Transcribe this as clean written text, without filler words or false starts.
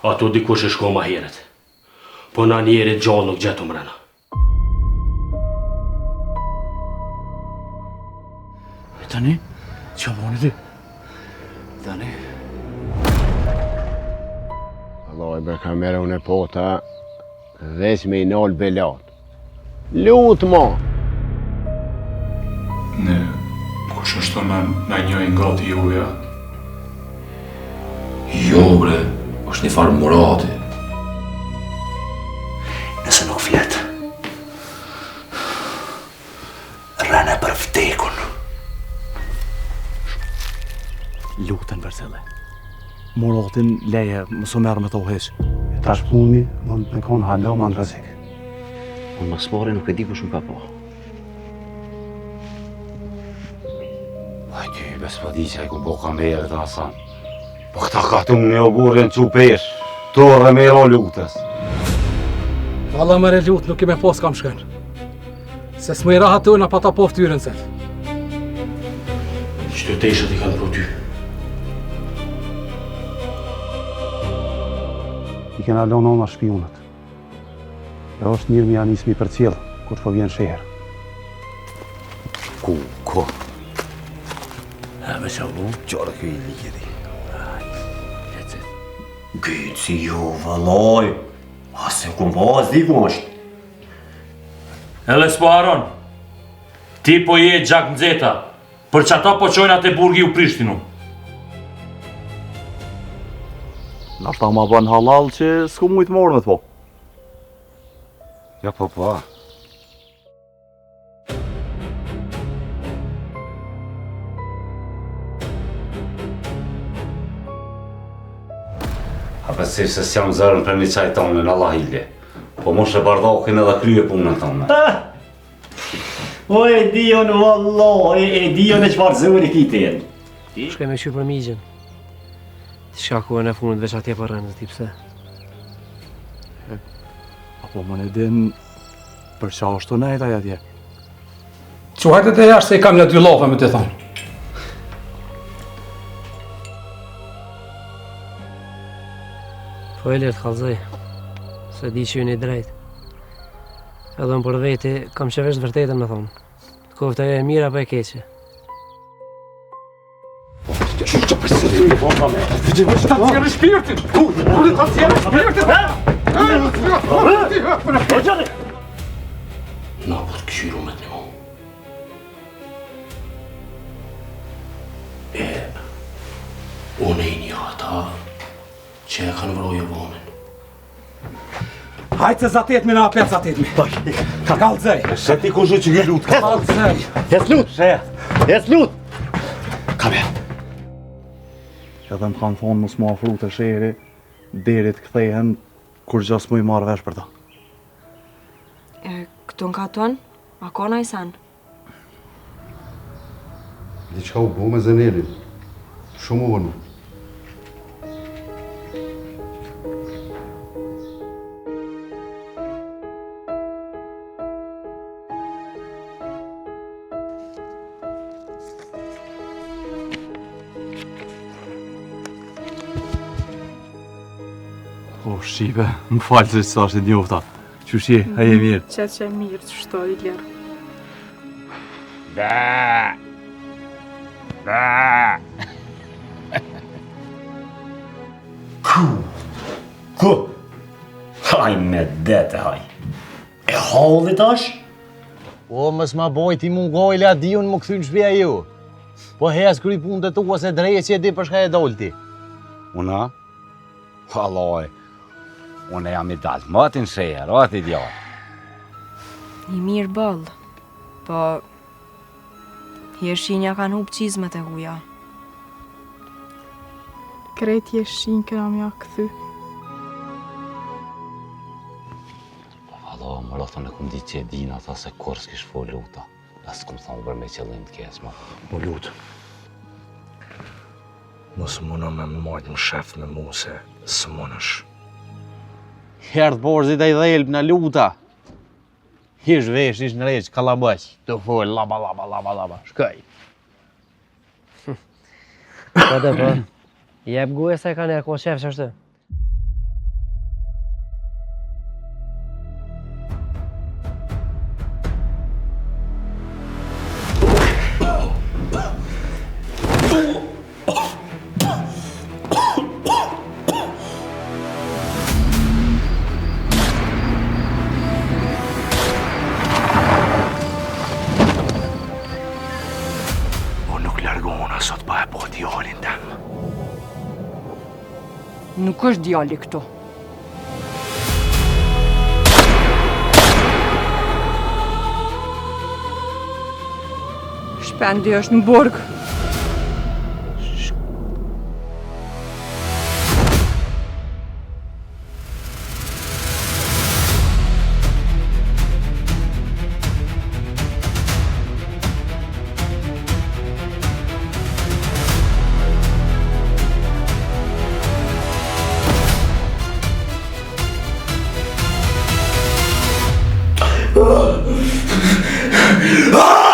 Ato dikush e shko ma heret. Po na njerit gjallë nuk gjetu mrena. E tani, që moni ti? Tani. Allah be kamerën e pota, veç me i nalë belat. Lutë ma! Ne, kush është me njëjnë gati juja? Jo, bre, është një farë murati. Nëse nuk flet, rëne për vdekun. Lutën vërsele. Muratin leje, mëso merë me të uheq. Tash puni, mund me konë halo ma në rëzik. Unë më spore nuk e di kush më ka po. Aj ty, bespadi që i ku bo kamerët asan. Po këta ka të më një oburën që pesh, tore me ron lutës. Valla mëre lutë nuk i me pos kam shkën. Se s'më i rahat të unë pa ta po ftyrën set. Qëtë të ishët i kanë pro ty. I kena lo nona shpionët. E është mirë mi anismi për cilë, kur po vjen sheher. Ko? E me që vu? Qore kjo i ligjedi. Gytë si jo, valoj. Ase ku mba, zdiku është. Edhe s'po haron. Ti po je gjak nxeta. Për që ata po qojnë atë burgi u Prishtinu. Nashta ma bën halal që s'ku mujtë morë me të po. Ja po. A pësif se s'jam zërën për një qaj tonën, Allah hilje. Po mos e bardokin edhe krye punën tonë. O e dion, valloj, e dion e qëfar zëri kitin. Shkoj me qy për migjen. Ti shkakuën e funit veç atje për rëndës, ti pse? Apo më në din për qa është të nejtaj atje. Quajtet e jashtë se i kam në dy lofe me të thonë. Po e lirë të kalzoj, se di që ju një drejt. Edhe më për veti, kam që vesh të vërtetën me thonë. Kofta e mira pa e keqe. Na për të këshyru me të mu. Unë e një ata që e kanë vrojë vonin. Hajtë se zatet me na apet zatet me. Kalzej. Se ti ku zhë që një lutë. Kalzej. Jes lutë, jes lutë. Kabe. Edhe më kanë thonë mos më afru të sheri, derit kthehen kur gjas mu i marrë vesh për ta. Këtu në katon, a kona i sanë? Diqka u bu me Zenelin. Shumë u vënu. O, Shqipe, më falë se që është e njofta. Qëshje, a je mirë? Që e mirë, që shtoj i lirë. Ku? Haj me dete, haj. E hallit ash? O, mës ma boj ti mu gojle a di unë më këthy në shpia ju. Po hes kry punë të tua se drejë që e di për shka e dolti. Una? Haloj. Unë jam i dalë matin sheher, o ati djo. I mirë bëllë, po... Jeshinja kanë hupë qizmet e huja. Krejt jeshin këna mja këthy. Valo, më rëthën e këm di që e dina ta se kur s'kish fo luta. As s'këm thonë për me qëllim të kesma. Më lutë. Mos muna me më majtë më shef me mu se së munësh. Hertë borzit e i dhelb në luta. Hish vesh, ish në req, kalabëq. Të folë, laba, shkaj. Po dhe po, jep goje se ka njerë ko qef që është. Sot pa e po djalin tem. Nuk është djali këtu. Shpendi është në burg. Ah!